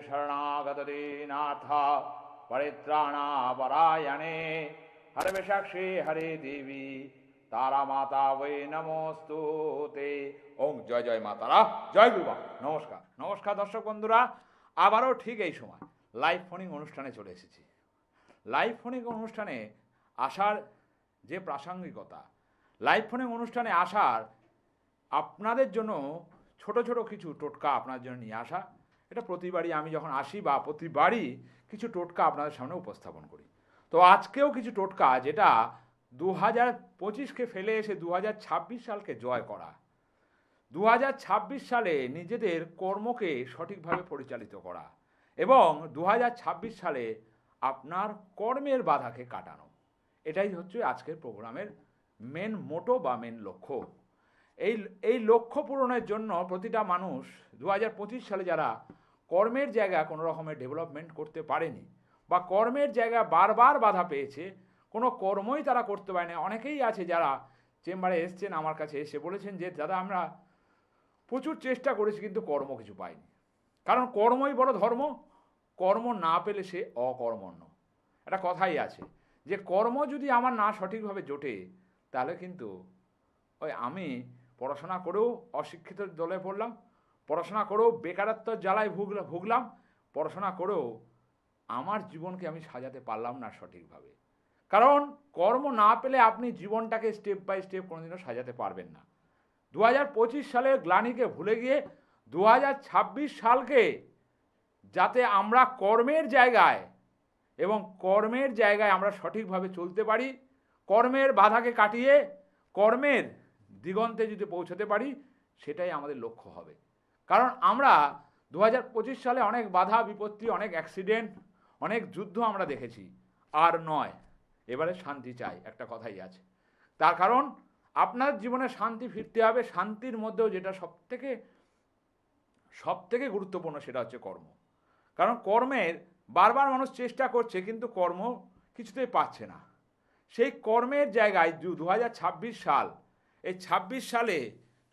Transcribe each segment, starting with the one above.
शरणागतदीनाथ परित्राणापरायणे हरविशाक्षी हरे देवी तारा माता वै नमोस्तुते। ওং জয় জয় মা তারা, জয় গুরুবা। নমস্কার নমস্কার দর্শক বন্ধুরা, আবারও ঠিক এই সময় লাইভ ফোনিং অনুষ্ঠানে চলে এসেছি। লাইভ ফোনিং অনুষ্ঠানে আসার যে প্রাসঙ্গিকতা, লাইভ ফোনিং অনুষ্ঠানে আসার আপনাদের জন্য ছোট ছোট কিছু টোটকা আপনার জন্য নিয়ে আসা। এটা প্রতিবারই আমি যখন আসি বা প্রতিবারই কিছু টোটকা আপনাদের সামনে উপস্থাপন করি। তো আজকেও কিছু টোটকা, যেটা 2025কে ফেলে এসে 2026 সালকে জয় করা, 2026 সালে নিজেদের কর্মকে সঠিকভাবে পরিচালিত করা এবং 2026 সালে আপনার কর্মের বাধাকে কাটানো। এটাই হচ্ছে আজকের প্রোগ্রামের মেন মোটো বা মেন লক্ষ্য। এই লক্ষ্য পূরণের জন্য প্রতিটা মানুষ 2025 সালে যারা কর্মের জায়গায় কোনো রকমের ডেভেলপমেন্ট করতে পারেনি বা কর্মের জায়গায় বারবার বাধা পেয়েছে, কোনো কর্মই তারা করতে পারে না। অনেকেই আছে যারা চেম্বারে এসছেন, আমার কাছে এসে বলেছেন যে দাদা আমরা প্রচুর চেষ্টা করেছি কিন্তু কর্ম কিছু পাইনি। কারণ কর্মই বড় ধর্ম, কর্ম না পেলে সে অকর্মণ্য। একটা কথাই আছে যে কর্ম যদি আমার না সঠিকভাবে জোটে তাহলে কিন্তু ওই আমি পড়াশোনা করেও অশিক্ষিত দলে পড়লাম, পড়াশোনা করেও বেকারত্বের জ্বালায় ভুগলাম, পড়াশোনা করেও আমার জীবনকে আমি সাজাতে পারলাম না সঠিকভাবে। কারণ কর্ম না পেলে আপনি জীবনটাকে স্টেপ বাই স্টেপ কোনোদিনও সাজাতে পারবেন না। 2025 সালের গ্লানিকে ভুলে গিয়ে 2026 সালকে যাতে আমরা কর্মের জায়গায় আমরা সঠিকভাবে চলতে পারি, কর্মের বাধাকে কাটিয়ে কর্মের দিগন্তে যদি পৌঁছতে পারি, সেটাই আমাদের লক্ষ্য হবে। কারণ আমরা 2025 সালে অনেক বাধা বিপত্তি, অনেক অ্যাক্সিডেন্ট, অনেক যুদ্ধ আমরা দেখেছি। আর নয়, এবারে শান্তি চাই, একটা কথাই আছে। তার কারণ আপনার জীবনে শান্তি ফিরতে হবে। শান্তির মধ্যেও যেটা সবথেকে গুরুত্বপূর্ণ সেটা হচ্ছে কর্ম। কারণ কর্মের বারবার মানুষ চেষ্টা করছে কিন্তু কর্ম কিছুতেই পাচ্ছে না। সেই কর্মের জায়গায় 2026 সাল, এই 26 সালে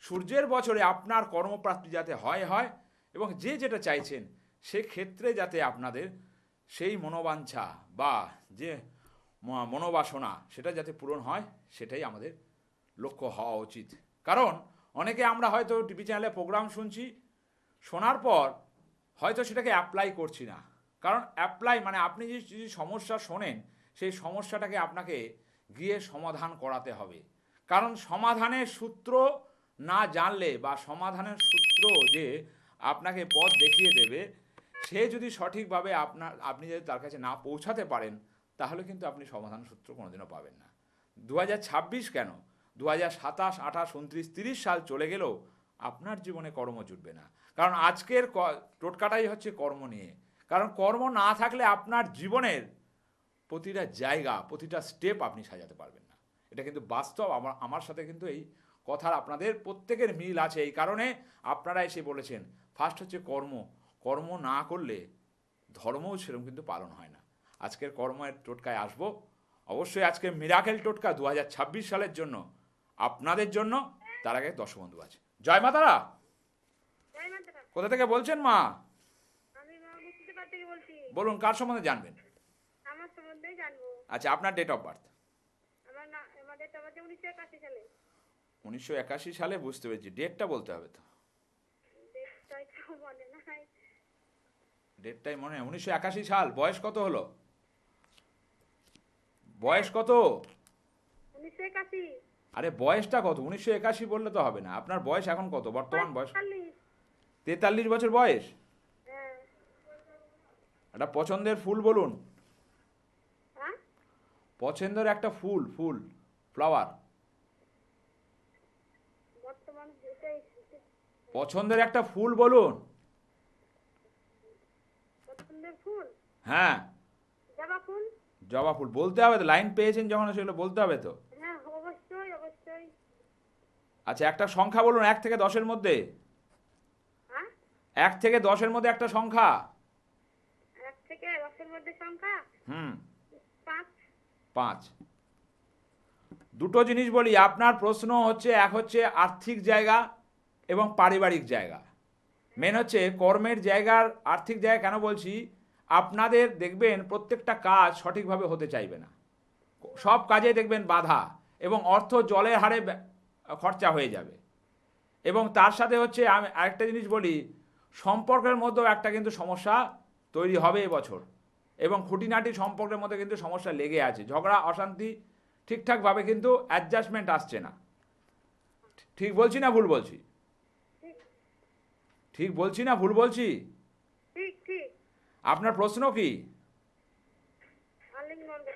সূর্যের বছরে আপনার কর্মপ্রাপ্তি যাতে হয় এবং যে যেটা চাইছেন সেক্ষেত্রে যাতে আপনাদের সেই মনোবাঞ্ছা বা যে মনোবাসনা সেটা যাতে পূরণ হয়, সেটাই আমাদের লক্ষ্য হওয়া উচিত। কারণ অনেকে আমরা হয়তো টিভি চ্যানেলে প্রোগ্রাম শুনছি, শোনার পর হয়তো সেটাকে অ্যাপ্লাই করছি না। কারণ অ্যাপ্লাই মানে আপনি যদি সমস্যা শোনেন, সেই সমস্যাটাকে আপনাকে গিয়ে সমাধান করাতে হবে। কারণ সমাধানের সূত্র না জানলে বা সমাধানের সূত্র যে আপনাকে পথ দেখিয়ে দেবে, সে যদি সঠিকভাবে আপনি যদি তার কাছে না পৌঁছাতে পারেন, তাহলে কিন্তু আপনি সমাধান সূত্র কোনোদিনও পাবেন না। 2026 কেন, 2027, 28, 29, 30 সাল চলে গেলেও আপনার জীবনে কর্ম জুটবে না। কারণ আজকের টোটকাটাই হচ্ছে কর্ম নিয়ে। কারণ কর্ম না থাকলে আপনার জীবনের প্রতিটা জায়গা, প্রতিটা স্টেপ আপনি সাজাতে পারবেন না। এটা কিন্তু বাস্তব। আমার সাথে কিন্তু এই কথার আপনাদের প্রত্যেকের মিল আছে। এই কারণে আপনারা এসে বলেছেন ফার্স্ট হচ্ছে কর্ম না করলে ধর্মও সেরকম কিন্তু পালন হয় না। আজকের কর্মের টোটকায় আসবো। অবশ্যই আজকে মিরাকেল টোটকা 2026 সালের জন্য আপনাদের জন্য। তার আগে দর্শক বন্ধু আছে। জয় মা তারা। কোথা থেকে বলছেন মা? বলুন কার সম্বন্ধে জানবেন? আচ্ছা, আপনার ডেট অফ বার্থ? 1981 সালে। বুঝতে পেরেছি, ডেটটা বলতে হবে তো। ডেটটাই মনে হয় 1981 সাল। বয়স কত হলো? বয়স কত? 1981। আরে বয়সটা কত? 1981 বললে তো হবে না। আপনার বয়স এখন কত? বর্তমান বয়স 43 বছর বয়স। একটা পছন্দের ফুল বলুন। পছন্দের একটা ফুল, ফ্লাওয়ার। পছন্দের একটা ফুল বলুন। হ্যাঁ, জবা ফুল বলতে হবে তো। লাইন পেয়েছেন যখন সেগুলো বলতে হবে তো। আচ্ছা, একটা সংখ্যা বলুন 1 থেকে 10-এর মধ্যে। 1 থেকে 10-এর মধ্যে একটা সংখ্যা। 1 থেকে 10-এর মধ্যে সংখ্যা 5। দুটো জিনিস বলি। আপনার প্রশ্ন হচ্ছে, এক হচ্ছে আর্থিক জায়গা এবং পারিবারিক জায়গা। মেন হচ্ছে কর্মের জায়গার আর্থিক জায়গা কেন বলছি, আপনাদের দেখবেন প্রত্যেকটা কাজ সঠিকভাবে হতে চাইবে না, সব কাজে দেখবেন বাধা, এবং অর্থ জলের হারে খরচা হয়ে যাবে। এবং তার সাথে হচ্ছে আমি আরেকটা জিনিস বলি, সম্পর্কের মধ্যেও একটা কিন্তু সমস্যা তৈরি হবে এবছর, এবং খুঁটিনাটি সম্পর্কের মধ্যে কিন্তু সমস্যা লেগে আছে, ঝগড়া অশান্তি ঠিকঠাকভাবে কিন্তু অ্যাডজাস্টমেন্ট আসছে না। ঠিক বলছি না ভুল বলছি? ঠিক ঠিক বলছি না ভুল বলছি? ঠিক ঠিক আপনার প্রশ্ন কি? আলিঙ্গন করতে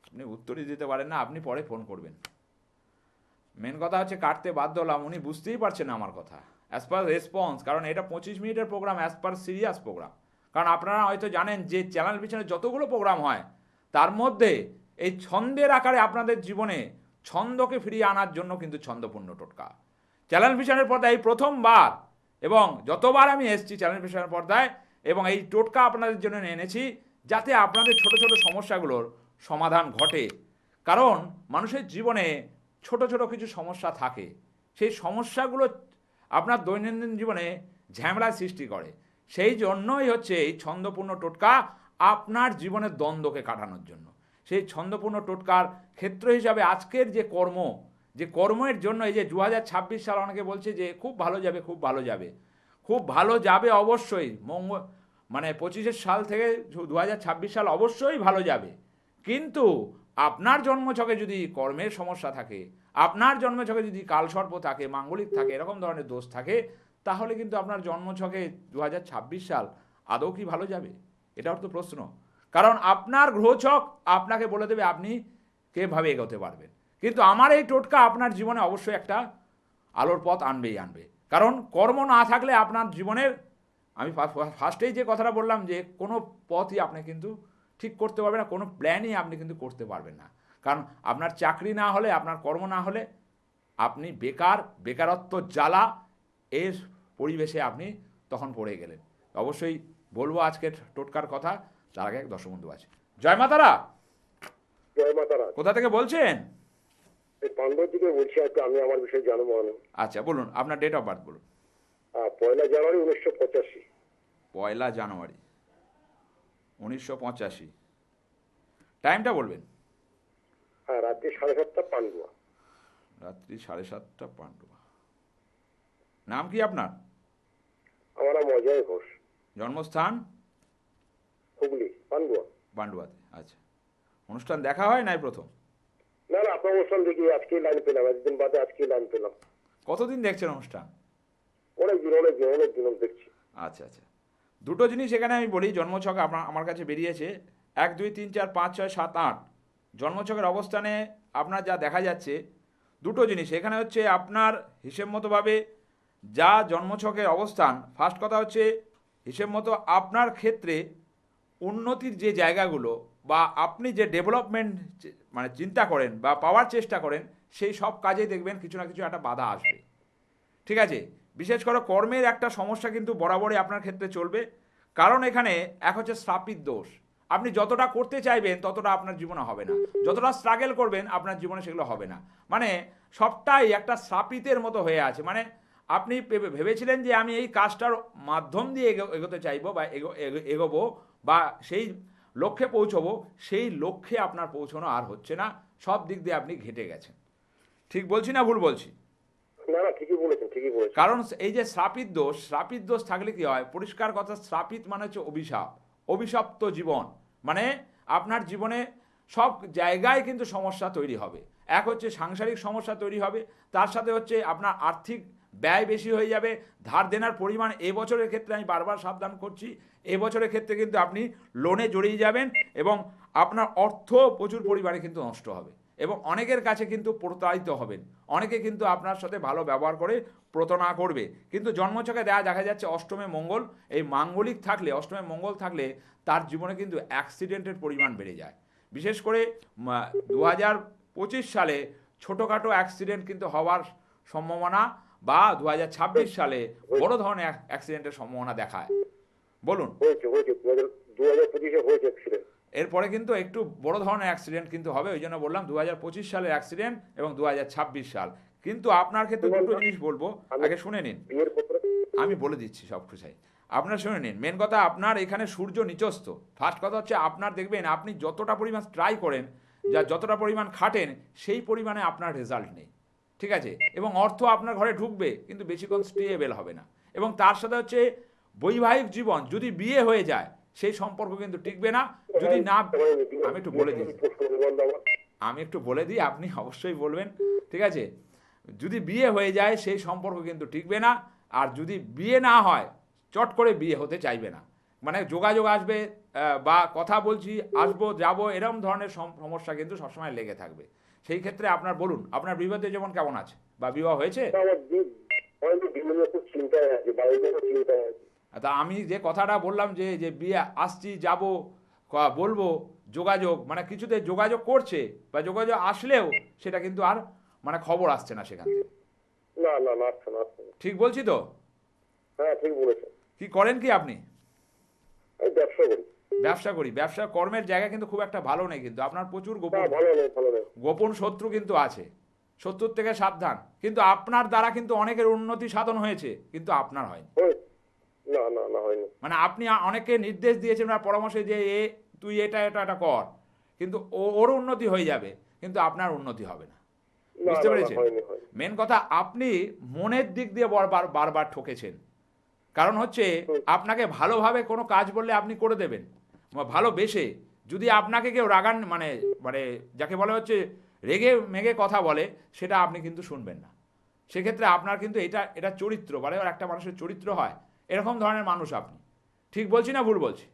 আপনি উত্তরই দিতে পারেন না, আপনি পরে ফোন করবেন। মেন কথা হচ্ছে কাটতে বাধ্য হলাম, উনি বুঝতেই পারছেন না আমার কথা অ্যাজ পার রেসপন্স, কারণ এটা 25 মিনিটের programme, as per serious programme. কারণ আপনারা হয়তো জানেন যে চ্যানেল পিছনে যতগুলো প্রোগ্রাম হয় তার মধ্যে এই ছন্দের আকারে আপনাদের জীবনে ছন্দকে ফিরিয়ে আনার জন্য কিন্তু ছন্দপূর্ণ টোটকা চ্যানেল পিছনের পর্দায় এই প্রথমবার, এবং যতবার আমি এসেছি চ্যানেল পিছনের পর্দায়, এবং এই টোটকা আপনাদের জন্য এনেছি যাতে আপনাদের ছোট ছোট সমস্যাগুলোর সমাধান ঘটে। কারণ মানুষের জীবনে ছোট ছোট কিছু সমস্যা থাকে, সেই সমস্যাগুলো আপনার দৈনন্দিন জীবনে ঝামেলার সৃষ্টি করে। সেই জন্যই হচ্ছে এই ছন্দপূর্ণ টোটকা আপনার জীবনের দ্বন্দ্বকে কাটানোর জন্য। সেই ছন্দপূর্ণ টোটকার ক্ষেত্র হিসাবে আজকের যে কর্মের জন্য এই যে 2026 সাল, অনেকে বলছে যে খুব ভালো যাবে, খুব ভালো যাবে, খুব ভালো যাবে অবশ্যই, মানে 25 সাল থেকে 2026 সাল অবশ্যই ভালো যাবে। কিন্তু আপনার জন্মছকে যদি কর্মের সমস্যা থাকে, আপনার জন্মছকে যদি কালসর্প থাকে, মাঙ্গলিক থাকে, এরকম ধরনের দোষ থাকে, তাহলে কিন্তু আপনার জন্মছকে 2026 সাল আদৌ কি ভালো যাবে? এটাও তো প্রশ্ন। কারণ আপনার গ্রহছক আপনাকে বলে দেবে আপনি কীভাবে এগোতে পারবেন। কিন্তু আমার এই টোটকা আপনার জীবনে অবশ্যই একটা আলোর পথ আনবেই আনবে। কারণ কর্ম না থাকলে আপনার জীবনের, আমি ফার্স্টেই যে কথাটা বললাম যে কোনো পথই আপনি কিন্তু ঠিক করতে পারবেন না, কোনো প্ল্যানই আপনি কিন্তু করতে পারবেন না। কারণ আপনার চাকরি না হলে, আপনার কর্ম না হলে আপনি বেকারত্ব জ্বালা এর পরিবেশে আপনি তখন পড়ে গেলেন। অবশ্যই বলবো আজকের টোটকার কথা, তার আগে এক দর্শক বন্ধু আছে। জয় মাতারা। জয় মাতারা। কোথা থেকে বলছেন? এই পান্ডব থেকে বলছি, আর কি আমি আমার বিষয়ে জানবো। আচ্ছা বলুন, আপনার ডেট অফ বার্থ বলুন। 1 জানুয়ারি 1985। 1 জানুয়ারি 1985। টাইমটা বলবেন। হ্যাঁ, রাত্রি 7:30 পান্ডুয়া। রাত্রি 7:30 পান্ডুয়া। নাম কি আপনার? আমার নাম অজয় ঘোষ। জন্মস্থান? হুগলি, পান্ডুয়া। পান্ডুয়াতে। আচ্ছা, অনুষ্ঠান দেখা হয় নাই প্রথম? না না, আপনার অনুষ্ঠান দেখি আজকেই লাইন পেলাম, একদিন বাদে আজকেই লাইন পেলাম। কতদিন দেখছেন অনুষ্ঠান? অনেকদিন দেখছি। আচ্ছা আচ্ছা, দুটো জিনিস এখানে আমি বলি। জন্মছক আমার কাছে বেরিয়েছে 1 2 3 4 5 6 7 8। জন্মছকের অবস্থানে আপনার যা দেখা যাচ্ছে দুটো জিনিস এখানে হচ্ছে, আপনার হিসেব মতোভাবে যা জন্মছকের অবস্থান, ফার্স্ট কথা হচ্ছে হিসেব মতো আপনার ক্ষেত্রে উন্নতির যে জায়গাগুলো বা আপনি যে ডেভেলপমেন্ট মানে চিন্তা করেন বা পাওয়ার চেষ্টা করেন, সেই সব কাজেই দেখবেন কিছু না কিছু একটা বাধা আসবে। ঠিক আছে, বিশেষ করে কর্মের একটা সমস্যা কিন্তু বরাবরই আপনার ক্ষেত্রে চলবে। কারণ এখানে এক হচ্ছে শ্রাপিত দোষ। আপনি যতটা করতে চাইবেন ততটা আপনার জীবনে হবে না, যতটা স্ট্রাগল করবেন আপনার জীবনে সেগুলো হবে না। মানে সবটাই একটা শ্রাপিতের মতো হয়ে আছে। মানে আপনি ভেবেছিলেন যে আমি এই কাজটার মাধ্যম দিয়ে এগোতে চাইবো বা এগোবো বা সেই লক্ষ্যে পৌঁছবো, সেই লক্ষ্যে আপনার পৌঁছানো আর হচ্ছে না, সব দিক দিয়ে আপনি ঘেটে গেছেন। ঠিক বলছি না ভুল বলছি? না না, ঠিকই বলেছেন। কারণ এই যে শ্রাপিত দোষ থাকলে কি হয়, পরিষ্কার কথা, শ্রাপিত মানে হচ্ছে অভিশাপ, অভিশপ্ত জীবন। মানে আপনার জীবনে সব জায়গায় কিন্তু সমস্যা তৈরি হবে। এক হচ্ছে সাংসারিক সমস্যা তৈরি হবে, তার সাথে হচ্ছে আপনার আর্থিক ব্যয় বেশি হয়ে যাবে, ধার দেনার পরিমাণ এবছরের ক্ষেত্রে আমি বারবার সাবধান করছি, এবছরের ক্ষেত্রে কিন্তু আপনি লোনে জড়িয়ে যাবেন এবং আপনার অর্থ প্রচুর পরিমাণে কিন্তু নষ্ট হবে এবং অনেকের কাছে কিন্তু প্রতারিত হবেন। অনেকে কিন্তু আপনার সাথে ভালো ব্যবহার করে প্রতারণা করবে। কিন্তু জন্মছকে দেখা যাচ্ছে অষ্টমে মঙ্গল, এই মাঙ্গলিক থাকলে, অষ্টমে মঙ্গল থাকলে তার জীবনে কিন্তু অ্যাক্সিডেন্টের পরিমাণ বেড়ে যায়। বিশেষ করে 2025 সালে ছোটোখাটো অ্যাক্সিডেন্ট কিন্তু হওয়ার সম্ভাবনা, বা 2026 সালে বড় ধরনের অ্যাক্সিডেন্টের সম্ভাবনা দেখায়। বলুন। 2025-এ হয়েছে অ্যাক্সিডেন্ট। এরপরে কিন্তু একটু বড় ধরনের অ্যাক্সিডেন্ট কিন্তু হবে, ওই জন্য বললাম 2025 সালের অ্যাক্সিডেন্ট এবং 2026 সাল। কিন্তু আপনার ক্ষেত্রে দুটো জিনিস বলবো, আগে শুনে নিন। আমি বলে দিচ্ছি সব খুশাই। আপনার শুনে নিন, মেন কথা আপনার এখানে সূর্য নিচস্থ। ফার্স্ট কথা হচ্ছে আপনার দেখবেন আপনি যতটা পরিমাণ ট্রাই করেন, যতটা পরিমাণ খাটেন, সেই পরিমাণে আপনার রেজাল্ট নেই, ঠিক আছে? এবং অর্থ আপনার ঘরে ঢুকবে কিন্তু বেশিক্ষণ স্টেবেল হবে না। এবং তার সাথে হচ্ছে বৈবাহিক জীবন, যদি বিয়ে হয়ে যায় সেই সম্পর্ক কিন্তু টিকবে না। যদি না, আমি একটু বলে দিই, আমি একটু বলে দিই, আপনি অবশ্যই বলবেন, ঠিক আছে? যদি বিয়ে হয়ে যায় সেই সম্পর্ক কিন্তু টিকবে না। আর যদি বিয়ে না হয়, চট করে বিয়ে হতে চাইবে না, মানে যোগাযোগ আসবে, বা কথা বলছি আসবো যাবো এরকম ধরনের সমস্যা কিন্তু সবসময় লেগে থাকবে। সেই ক্ষেত্রে আপনার বলুন, আপনার বিবাহ যেমন কেমন আছে বা বিবাহ হয়েছে? খুব চিন্তায় আছে, বাড়িতে খুব চিন্তায় আছে। তা আমি যে কথাটা বললাম যে যে বিয়ে আসছি যাব বলবো, যোগাযোগ মানে কিছুতে যোগাযোগ করছে বা যোগাযোগ আসলেও সেটা কিন্তু আর মানে খবর আসছে না সেখান থেকে। না না না, আসছে না, আসছে না। ঠিক বলছি তো? হ্যাঁ, ঠিক বলেছেন। কি করেন কি আপনি? আমি ব্যবসা করি। ব্যবসা করি। ব্যবসা কর্মের জায়গা কিন্তু খুব একটা ভালো নেই, কিন্তু আপনার প্রচুর না, গোপন ভালো নেই, ভালো নেই। গোপন শত্রু কিন্তু আছে। শত্রুর থেকে সাবধান। কিন্তু আপনার দ্বারা কিন্তু অনেকের উন্নতি সাধন হয়েছে, কিন্তু আপনার হয়নি। না না না, হয়নি। মানে আপনি অনেকে নির্দেশ দিয়েছেন বা পরামর্শ যে তুই এটা এটা এটা কর, কিন্তু ওর উন্নতি হয়ে যাবে, কিন্তু আপনার উন্নতি হবে না। না বুঝতে না না, পেরেছেন? হয়নি, হয়নি। মেন কথা আপনি মনের দিক দিয়ে বারবার বারবার ঠকেছেন। কারণ হচ্ছে আপনাকে ভালোভাবে কোনো কাজ বললে আপনি করে দেবেন, ভালোবেসে। যদি আপনাকে কেউ রাগান মানে মানে যাকে বলা হচ্ছে রেগে মেগে কথা বলে, সেটা আপনি কিন্তু শুনবেন না। সেক্ষেত্রে আপনার কিন্তু এটা এটা চরিত্র, মানে একটা মানুষের চরিত্র হয় এরকম ধরনের মানুষ আপনি। ঠিক বলছি না ভুল বলছি?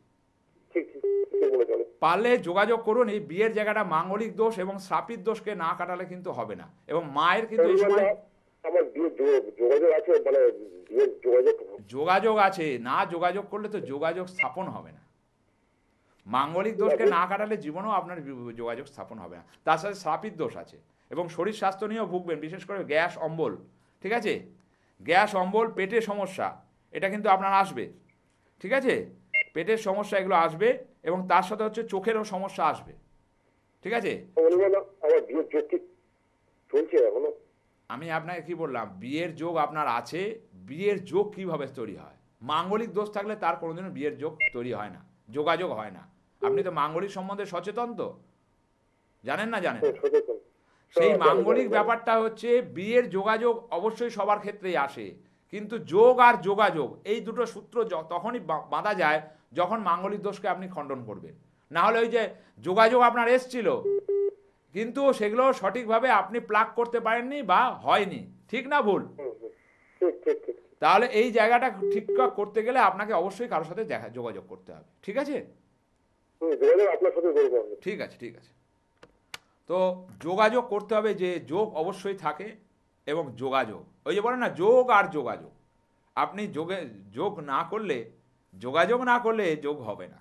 ঠিক ঠিক ঠিক বলেছেন। পারলে যোগাযোগ করুন। এই বিয়ের জায়গাটা মাঙ্গলিক দোষ এবং শ্রাপিত দোষকে না কাটালে কিন্তু হবে না। এবং মায়ের কিন্তু এই সময় আমার যোগাযোগ আছে, মানে বিয়ের যোগাযোগ। যোগাযোগ আছে, না যোগাযোগ করলে তো যোগাযোগ স্থাপন হবে না। মাঙ্গলিক দোষকে না কাটালে জীবনেও আপনার যোগাযোগ স্থাপন হবে না। তার সাথে শ্রাপিত দোষ আছে এবং শরীর স্বাস্থ্য নিয়েও ভুগবেন, বিশেষ করে গ্যাস অম্বল, ঠিক আছে? গ্যাস অম্বল, পেটের সমস্যা, এটা কিন্তু আপনার আসবে, ঠিক আছে? পেটের সমস্যা এগুলো আসবে এবং তার সাথে হচ্ছে চোখেরও সমস্যা আসবে, ঠিক আছে? আমার বিয়ের যোগ কি চলছে এখনো? আমি আপনাকে কি বললাম, বিয়ের যোগ আপনার আছে। বিয়ের যোগ কিভাবে তৈরি হয়? মাঙ্গলিক দোষ থাকলে তার কোনোদিনও বিয়ের যোগ তৈরি হয় না, যোগাযোগ হয় না। আপনি তো মাঙ্গলিক সম্বন্ধে সচেতন তো, জানেন না জানেন না? সচেতন। সেই জানি, মাঙ্গলিক জানি। ব্যাপারটা হচ্ছে বিয়ের যোগাযোগ অবশ্যই সবার ক্ষেত্রেই আসে, কিন্তু যোগ আর যোগাযোগ এই দুটো সূত্র তখনই বাঁধা যায় যখন মাঙ্গলিক দোষকে আপনি খণ্ডন করবেন। না হলে ওই যে যোগাযোগ আপনার এসছিল কিন্তু সেগুলো সঠিকভাবে আপনি প্লাগ করতে পারেননি বা হয়নি, ঠিক না ভুল? ঠিক ঠিক ঠিক। তাহলে এই জায়গাটা ঠিকঠাক করতে গেলে আপনাকে অবশ্যই কারোর সাথে যোগাযোগ করতে হবে, ঠিক আছে? যোগাযোগ আপনার সাথে করবো আমি। ঠিক আছে, ঠিক আছে। তো যোগাযোগ করতে হবে, যে যোগ অবশ্যই থাকে এবং যোগাযোগ, ওই যে বলে না যোগ আর যোগাযোগ। আপনি যোগ না করলে, যোগাযোগ না করলে যোগ হবে না।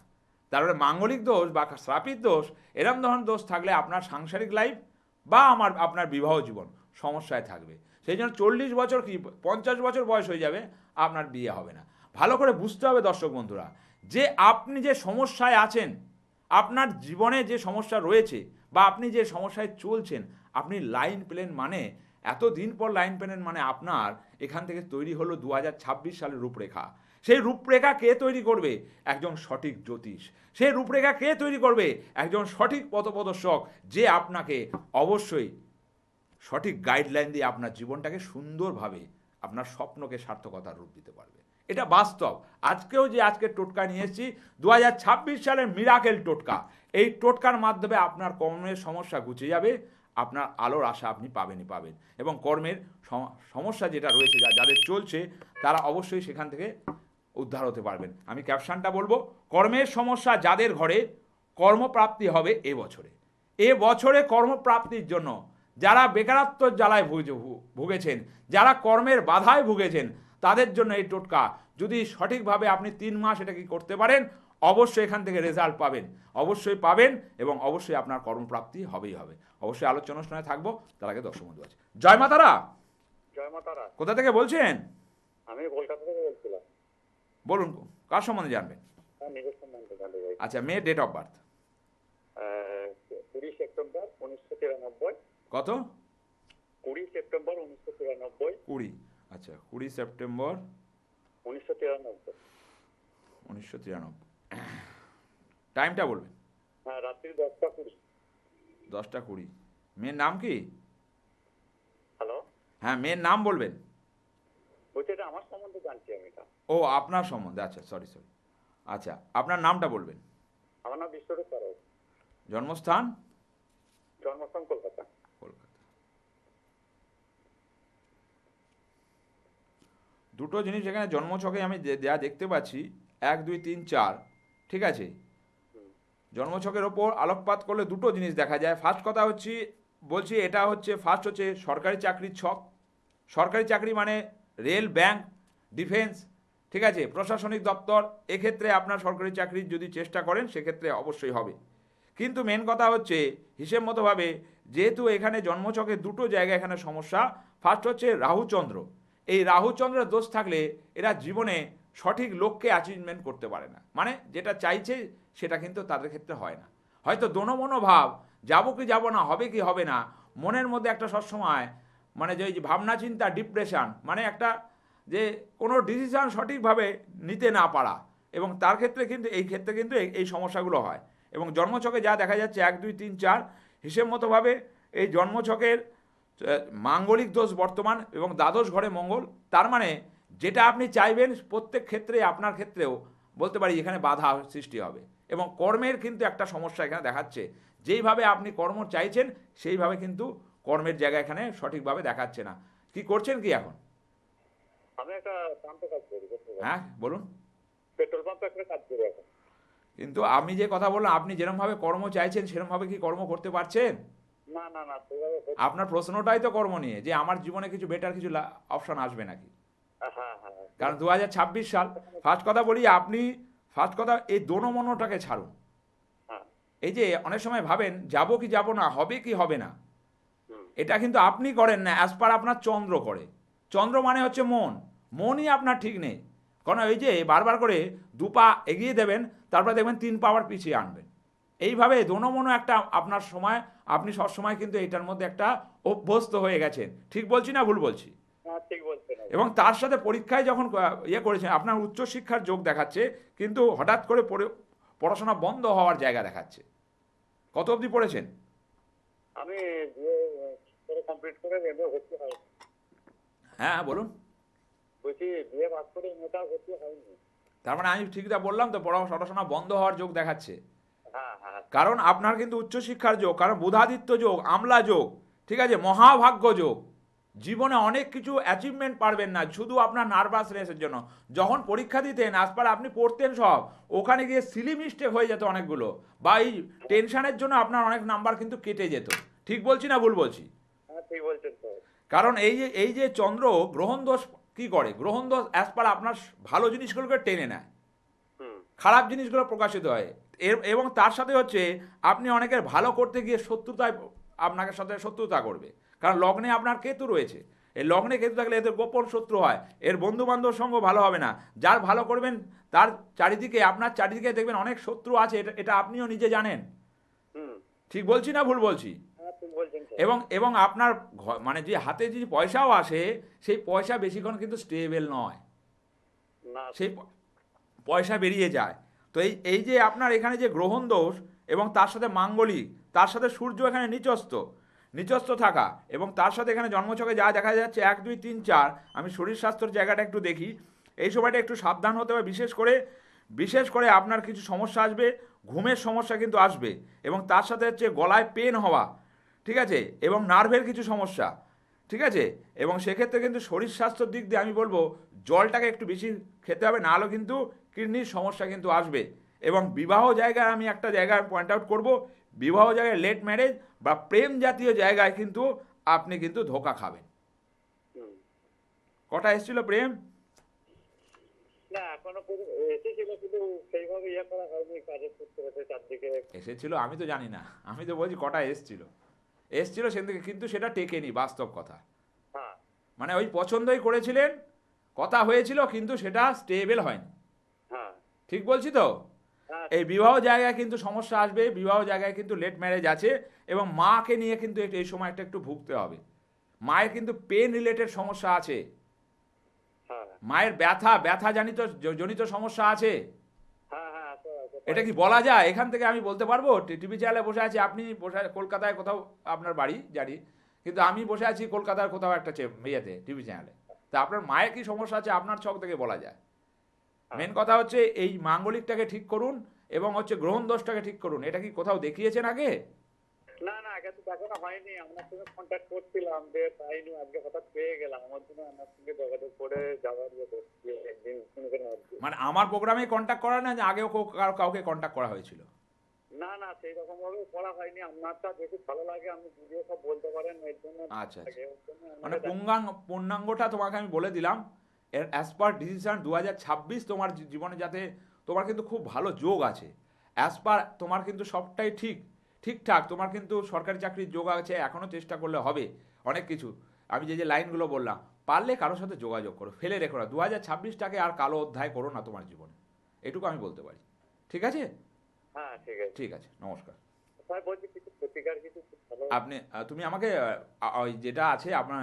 তারপরে মাঙ্গলিক দোষ বা শ্রাপিত দোষ এরম ধরনের দোষ থাকলে আপনার সাংসারিক লাইফ বা আপনার বিবাহ জীবন সমস্যায় থাকবে। সেই জন্য 40 বছর কি 50 বছর বয়স হয়ে যাবে, আপনার বিয়ে হবে না। ভালো করে বুঝতে হবে দর্শক বন্ধুরা, যে আপনি যে সমস্যায় আছেন, আপনার জীবনে যে সমস্যা রয়েছে বা আপনি যে সমস্যায় চলছেন, আপনি লাইন প্লেন মানে এতদিন পর লাইন প্লেন মানে আপনার এখান থেকে তৈরি হলো 2026 সালের রূপরেখা। সেই রূপরেখা কে তৈরি করবে? একজন সঠিক জ্যোতিষ। সেই রূপরেখা কে তৈরি করবে? একজন সঠিক পথপ্রদর্শক, যে আপনাকে অবশ্যই সঠিক গাইডলাইন দিয়ে আপনার জীবনটাকে সুন্দরভাবে আপনার স্বপ্নকে সার্থকতার রূপ দিতে পারবে। এটা বাস্তব। আজকেও যে আজকের টোটকা নিয়ে এসেছি 2026 সালের মিরাকেল টোটকা, এই টোটকার মাধ্যমে আপনার কর্মের সমস্যা ঘুচে যাবে, আপনার আলোর আশা আপনি পাবেনই পাবেন। এবং কর্মের সমস্যা যেটা রয়েছে যাদের চলছে, তারা অবশ্যই সেখান থেকে উদ্ধার হতে পারবেন। আমি ক্যাপশনটা বলবো, কর্মের সমস্যা যাদের ঘরে, কর্মপ্রাপ্তি হবে এবছরে। এবছরে কর্মপ্রাপ্তির জন্য যারা বেকারত্ব জ্বালায় ভুগেছেন, যারা কর্মের বাধায় ভুগেছেন, তাদের জন্য এই টোটকা যদি সঠিকভাবে আপনি 3 মাস এটা কি করতে পারেন, অবশ্যই এখান থেকে রেজাল্ট পাবেন, অবশ্যই পাবেন এবং অবশ্যই আপনার কর্মপ্রাপ্তি হবেই হবে। অবশ্যই আলোচনা অনুষ্ঠানে থাকবো, তার আগে দর্শক বন্ধু আছে। জয় মা তারা। জয় মা তারা। কোথা থেকে বলছেন? আমি কলকাতা থেকে বলছিলাম। বলুন, কার সম্বন্ধে জানবেন? নিজের সম্বন্ধে জানতে চাই। আচ্ছা, মেয়ের ডেট অফ বার্থ 20 সেপ্টেম্বর 1993। কত? 20 সেপ্টেম্বর 1993। 20। আচ্ছা, 20 সেপ্টেম্বর 1993। 1993। টাইমটা বলবেন। হ্যাঁ, রাত্রি 10টা 20। 10টা 20। মেয়ের নাম কি? হ্যালো, হ্যাঁ, মেয়ের নাম বলবেন। বলছি এটা আমার সম্বন্ধে জানছি আমি এটা। ও, আপনার সম্বন্ধে, আচ্ছা, সরি। আচ্ছা, আপনার নামটা বলবেন। আমার নাম বিশ্বরূপ পারো। জন্মস্থান? জন্মস্থান কলকাতা। কলকাতা। দুটো জিনিস এখানে জন্মছকে আমি যা দেখতে পাচ্ছি, 1 2 3 4, ঠিক আছে। জন্মছকের ওপর আলোকপাত করলে দুটো জিনিস দেখা যায়। ফার্স্ট কথা বলছি এটা হচ্ছে ফার্স্ট হচ্ছে সরকারি চাকরির ছক। সরকারি চাকরি মানে রেল, ব্যাংক, ডিফেন্স, ঠিক আছে, প্রশাসনিক দপ্তর। এক্ষেত্রে আপনার সরকারি চাকরির যদি চেষ্টা করেন সেক্ষেত্রে অবশ্যই হবে। কিন্তু মেন কথা হচ্ছে হিসেব মতোভাবে, যেহেতু এখানে জন্মছকে দুটো জায়গায় এখানে সমস্যা। ফার্স্ট হচ্ছে রাহুচন্দ্র। এই রাহুচন্দ্রের দোষ থাকলে এরা জীবনে সঠিক লক্ষ্যে অ্যাচিভমেন্ট করতে পারে না, মানে যেটা চাইছে সেটা কিন্তু তাদের ক্ষেত্রে হয় না। হয়তো দোনো ভাব, যাবো কি যাবো না, হবে কি হবে না, মনের মধ্যে একটা সবসময় মানে যে ভাবনা চিন্তা, ডিপ্রেশন, মানে একটা যে কোনো ডিসিশন সঠিকভাবে নিতে না পারা, এবং তার ক্ষেত্রে কিন্তু এই সমস্যাগুলো হয়। এবং জন্মছকে যা দেখা যাচ্ছে 1 2 3 4 হিসেব মতোভাবে এই জন্মছকের মাঙ্গলিক দোষ বর্তমান এবং দ্বাদশ ঘরে মঙ্গল। তার মানে যেটা আপনি চাইবেন প্রত্যেক ক্ষেত্রে আপনার ক্ষেত্রেও বলতে পারি এখানে বাধা সৃষ্টি হবে। এবং কর্মের কিন্তু একটা সমস্যা এখানে দেখাচ্ছে। যেইভাবে আপনি কর্ম চাইছেন সেইভাবে কিন্তু কর্মের জায়গা এখানে সঠিকভাবে দেখাচ্ছে না। কি করছেন কি এখন? আমি একটা পাম্পে কাজ করি। হ্যাঁ, বলুন। পেট্রোল পাম্পে একটা কাজ করি এখন। কিন্তু আমি যে কথা বললাম, আপনি যেরকমভাবে কর্ম চাইছেন সেরকমভাবে কি কর্ম করতে পারছেন? না, সেভাবে আপনার প্রশ্নটাই তো কর্ম নিয়ে, যে আমার জীবনে কিছু বেটার কিছু অপশন আসবে নাকি। হ্যাঁ। কারণ 2026 সাল। ফার্স্ট কথা বলি, আপনি ফার্স্ট কথা এই দোনো-মনোটাকে ছাড়ুন। হ্যাঁ। এই যে অনেক সময় ভাবেন যাবো কি যাব না, হবে কি হবে না, এটা কিন্তু আপনি করেন না, অ্যাজ পার আপনার চন্দ্র করে। চন্দ্র মানে হচ্ছে মনই আপনার ঠিক নেই। কারণ ওই যে বারবার করে 2 পা এগিয়ে দেবেন, তারপর দেখবেন 3 পা আবার পিছিয়ে আনবেন। এইভাবে দোনো-মনো একটা আপনার সময়, আপনি সবসময় কিন্তু এটার মধ্যে একটা অভ্যস্ত হয়ে গেছেন। ঠিক বলছি না ভুল বলছি? হ্যাঁ, ঠিক বলছেন। এবং তার সাথে পরীক্ষায় যখন করেছেন, আপনার উচ্চশিক্ষার যোগ দেখাচ্ছে, কিন্তু হঠাৎ করে পড়াশোনা বন্ধ হওয়ার জায়গা দেখাচ্ছে। কত অবধি পড়েছেন? আমি বিয়ে কমপ্লিট করে এমএ ভর্তি হয়নি। হ্যাঁ, বলুন। বলছি বিয়ে পাস করে এমএটা ভর্তি হয়নি। তার মানে আমি ঠিকটা বললাম তো, পড়াশোনা বন্ধ হওয়ার যোগ দেখাচ্ছে। হ্যাঁ। কারণ আপনার কিন্তু উচ্চশিক্ষার যোগ, কারণ বুধাদিত্য যোগ, আমলা যোগ, ঠিক আছে, মহাভাগ্য যোগ। জীবনে অনেক কিছু অ্যাচিভমেন্ট পারবেন না শুধু আপনার নার্ভাসনেসের জন্য। যখন পরীক্ষা দিতেন আসপার আপনি পড়তেন সব, ওখানে গিয়ে সিলি মিস্টেক হয়ে যেত অনেকগুলো, বা এই টেনশনের জন্য আপনার অনেক নাম্বার কিন্তু কেটে যেত। ঠিক বলছি না ভুল বলছি? হ্যাঁ, ঠিক বলছেন তো। কারণ এই যে চন্দ্র গ্রহণ দোষ কি করে, গ্রহণ দোষ অ্যাসপার আপনার ভালো জিনিসগুলোকে টেনে নেয়, খারাপ জিনিসগুলো প্রকাশিত হয়। এবং তার সাথে হচ্ছে আপনি অনেকের ভালো করতে গিয়ে শত্রুতায় আপনাকে সাথে শত্রুতা করবে। কারণ লগ্নে আপনার কেতু রয়েছে, এই লগ্নে কেতু থাকলে এদের গোপন শত্রু হয়, এর বন্ধু বান্ধব সঙ্গ ভালো হবে না। যার ভালো করবেন তার চারিদিকে, আপনার চারিদিকে দেখবেন অনেক শত্রু আছে, এটা আপনিও নিজে জানেন। ঠিক বলছি না ভুল বলছি? এবং আপনার মানে যে হাতে যে পয়সাও আসে, সেই পয়সা বেশিক্ষণ কিন্তু স্টেবল নয়, সেই পয়সা বেরিয়ে যায়। তো এই যে আপনার এখানে যে গ্রহণ দোষ এবং তার সাথে মাঙ্গলিক, তার সাথে সূর্য এখানে নিচস্থ থাকা, এবং তার সাথে এখানে জন্মছকে যা দেখা যাচ্ছে 1 2 3 4, আমি শরীর স্বাস্থ্যের জায়গাটা একটু দেখি। এই সময়টা একটু সাবধান হতে হবে, বিশেষ করে আপনার কিছু সমস্যা আসবে, ঘুমের সমস্যা কিন্তু আসবে, এবং তার সাথে হচ্ছে গলায় পেন হওয়া, ঠিক আছে, এবং নার্ভের কিছু সমস্যা, ঠিক আছে। এবং সেক্ষেত্রে কিন্তু শরীর স্বাস্থ্যের দিক দিয়ে আমি বলবো জলটাকে একটু বেশি খেতে হবে, নাহলেও কিন্তু কিডনির সমস্যা কিন্তু আসবে। এবং বিবাহ জায়গায় আমি একটা জায়গায় পয়েন্ট আউট করবো, বিবাহ জায়গায় লেট ম্যারেজ বা প্রেম জাতীয় জায়গায় কিন্তু আপনি কিন্তু ধোঁকা খাবেন। কটা এসেছিল প্রেম? না, এখনো এসেছিল, কিন্তু সেইভাবে ইয়ে করা হয়নি, কাজের সূত্রে হচ্ছে চারদিকে এসেছিল আমি তো জানি না, আমি তো বলছি কটা এসেছিল সেদিকে, কিন্তু সেটা টেকেনি, বাস্তব কথা। হ্যাঁ। মানে ওই পছন্দই করেছিলেন, কথা হয়েছিল, কিন্তু সেটা স্টেবল হয়নি। হ্যাঁ, ঠিক বলছি তো? এই বিবাহ জায়গায় কিন্তু সমস্যা আসবে, বিবাহ জায়গায় কিন্তু লেট ম্যারেজ আছে, এবং মাকে নিয়ে কিন্তু এই সময়টা একটু ভুগতে হবে। মায়ের কিন্তু পেন রিলেটেড সমস্যা আছে। হ্যাঁ। মায়ের ব্যথা জনিত সমস্যা আছে? হ্যাঁ হ্যাঁ আছে আছে। এটা কি বলা যায়? এখান থেকে আমি বলতে পারবো? টিভি চ্যানেলে বসে আছি, আপনি বসে কলকাতায় কোথাও আপনার বাড়ি জানি, কিন্তু আমি বসে আছি কলকাতার কোথাও একটা ইয়েতে টিভি চ্যানেলে। তা আপনার মায়ের কি সমস্যা আছে আপনার ছক থেকে বলা যায়? মেন কথা হচ্ছে এই মাঙ্গলিকটাকে ঠিক করুন এবং হচ্ছে গ্রহণ দোষটাকে ঠিক করুন। এটা কি কোথাও দেখিয়েছেন আগে? না না, আগে তো দেখানো হয়নি, আপনার সঙ্গে কন্ট্যাক্ট করছিলাম যে পাইনি, আজকে হঠাৎ পেয়ে গেলাম, আমার জন্য আপনার সঙ্গে যোগাযোগ করে যাওয়ার ইয়ে করছি একদিন ফোন করে ভাবছি। মানে আমার প্রোগ্রামে কন্ট্যাক্ট করা না, যে আগেও কাউকে কন্ট্যাক্ট করা হয়েছিল? না না, সেই রকম ভাবে করা হয়নি, আপনারটা দেখে ভালো লাগে, আপনি ভিডিও সব বলতে পারেন, এর জন্য আচ্ছা আগে ওর জন্য মানে আপনাকে পূর্ণাঙ্গটা তোমাকে আমি বলে দিলাম। এর অ্যাজ পার ডিসিশন 2026 তোমার জীবনে যাতে, তোমার কিন্তু খুব ভালো যোগ আছে। অ্যাজ পার তোমার কিন্তু সবটাই ঠিকঠাক, তোমার কিন্তু সরকারি চাকরির যোগ আছে, এখনও চেষ্টা করলে হবে অনেক কিছু। আমি যে লাইনগুলো বললাম, পারলে কারোর সাথে যোগাযোগ করো, ফেলে রেখো না। 2026টাকে আর কালো অধ্যায় করো না তোমার জীবনে, এটুকু আমি বলতে পারি। ঠিক আছে? হ্যাঁ ঠিক আছে। ঠিক আছে, নমস্কার। স্যার বলছি কিছু প্রতিকার কিছু ভালো। আপনি তুমি আমাকে ওই যেটা আছে আপনার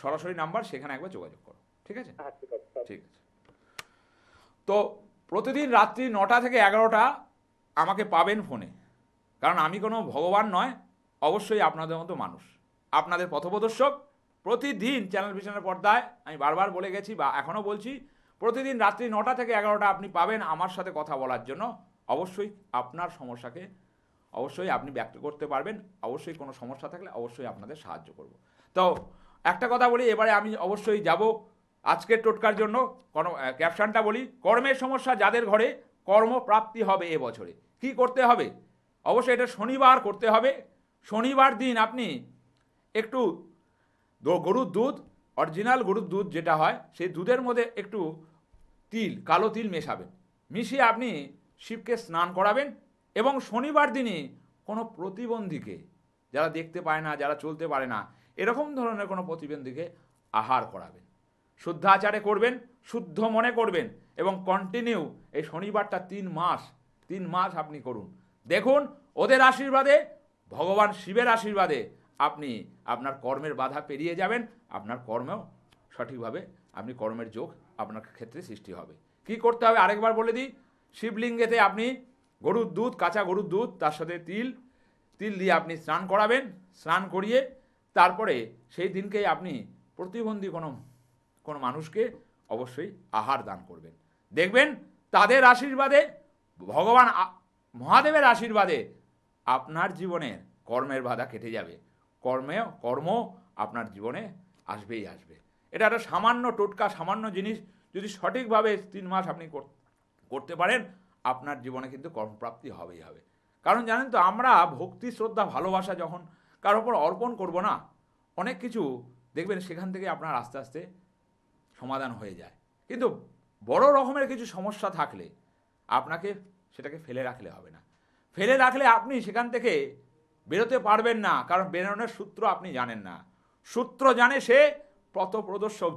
সরাসরি নাম্বার, সেখানে একবার যোগাযোগ করো। ঠিক আছে? হ্যাঁ ঠিক আছে স্যার। ঠিক আছে। তো প্রতিদিন রাত্রি 9টা থেকে 11টা আমাকে পাবেন ফোনে, কারণ আমি কোনো ভগবান নয়, অবশ্যই আপনাদের মতো মানুষ, আপনাদের পথপ্রদর্শক। প্রতিদিন চ্যানেল ভিশনের পর্দায় আমি বারবার বলে গেছি বা এখনও বলছি, প্রতিদিন রাত্রি 9টা থেকে 11টা আপনি পাবেন আমার সাথে কথা বলার জন্য। অবশ্যই আপনার সমস্যাকে অবশ্যই আপনি ব্যক্ত করতে পারবেন, অবশ্যই কোনো সমস্যা থাকলে অবশ্যই আপনাদের সাহায্য করব। তো একটা কথা বলি, এবারে আমি অবশ্যই যাব আজকের টোটকার জন্য। কোনো ক্যাপশনটা বলি, কর্মের সমস্যা যাদের ঘরে, কর্মপ্রাপ্তি হবে এবছরে। কি করতে হবে? অবশ্যই এটা শনিবার করতে হবে। শনিবার দিন আপনি একটু গরুর দুধ, অরিজিনাল গরুর দুধ যেটা হয়, সেই দুধের মধ্যে একটু কালো তিল মেশাবেন, মিশিয়ে আপনি শিবকে স্নান করাবেন। এবং শনিবার দিনই কোনো প্রতিবন্ধীকে, যারা দেখতে পায় না, যারা চলতে পারে না, এরকম ধরনের কোনো প্রতিবন্ধীকে আহার করাবেন। শুদ্ধ আচারে করবেন, শুদ্ধ মনে করবেন, এবং কন্টিনিউ এই শনিবারটা 3 মাস আপনি করুন। দেখুন ওদের আশীর্বাদে, ভগবান শিবের আশীর্বাদে আপনি আপনার কর্মের বাধা পেরিয়ে যাবেন। আপনার কর্মেও সঠিকভাবে আপনি কর্মের যোগ আপনার ক্ষেত্রে সৃষ্টি হবে। কি করতে হবে আরেকবার বলে দিই, শিবলিঙ্গেতে আপনি গরুর দুধ, কাঁচা গরুর দুধ, তার সাথে তিল দিয়ে আপনি স্নান করাবেন। স্নান করিয়ে তারপরে সেই দিনকেই আপনি প্রতিবন্ধী কোনো মানুষকে অবশ্যই আহার দান করবেন। দেখবেন তাদের আশীর্বাদে, ভগবান মহাদেবের আশীর্বাদে আপনার জীবনে কর্মের বাধা কেটে যাবে। কর্ম আপনার জীবনে আসবেই আসবে। এটা একটা সামান্য টোটকা, সামান্য জিনিস, যদি সঠিকভাবে 3 মাস আপনি করতে পারেন, আপনার জীবনে কিন্তু কর্মপ্রাপ্তি হবেই হবে। কারণ জানেন তো, আমরা ভক্তি, শ্রদ্ধা, ভালোবাসা যখন কারোর ওপর অর্পণ করব না, অনেক কিছু দেখবেন সেখান থেকে আপনার আস্তে আস্তে সমাধান হয়ে যায়। কিন্তু বড় রকমের কিছু সমস্যা থাকলে আপনাকে সেটাকে ফেলে রাখলে হবে না। ফেলে রাখলে আপনি সেখান থেকে বেরোতে পারবেন না, কারণ বেরোনোর সূত্র আপনি জানেন না। সূত্র জানে সে পথপ্রদর্শক,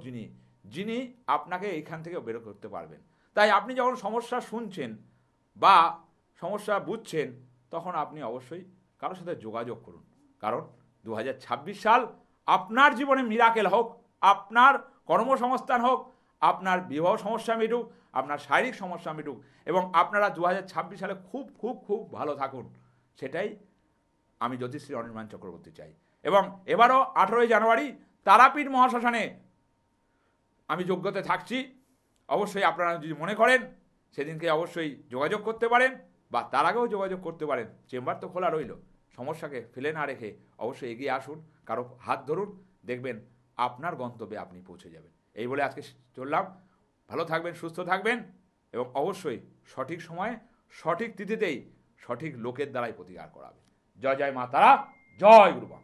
যিনি আপনাকে এইখান থেকে বেরো করতে পারবেন। তাই আপনি যখন সমস্যা শুনছেন বা সমস্যা বুঝছেন, তখন আপনি অবশ্যই কারোর সাথে যোগাযোগ করুন। কারণ 2026 সাল আপনার জীবনে মিরাকেল হোক, আপনার কর্মসংস্থান হোক, আপনার বিবাহ সমস্যা মিটুক, আপনার শারীরিক সমস্যা মিটুক, এবং আপনারা 2026 সালে খুব খুব খুব ভালো থাকুন, সেটাই আমি জ্যোতিষী অনির্বাণ চক্রবর্তী চাই। এবং এবারও 18ই জানুয়ারি তারাপীঠ মহাশ্মশানে আমি যজ্ঞতে থাকছি। অবশ্যই আপনারা যদি মনে করেন, সেদিনকে অবশ্যই যোগাযোগ করতে পারেন, বা তার আগেও যোগাযোগ করতে পারেন। চেম্বার তো খোলা রইল, সমস্যাকে ফেলে না রেখে অবশ্যই এগিয়ে আসুন, কারো হাত ধরুন, দেখবেন আপনার গন্তব্যে আপনি পৌঁছে যাবেন। এই বলে আজকে চললাম। ভালো থাকবেন, সুস্থ থাকবেন, এবং অবশ্যই সঠিক সময়ে, সঠিক তিথিতেই, সঠিক লোকের দ্বারাই প্রতিকার করাবে। জয় জয় মা তারা, জয় গুরুমা।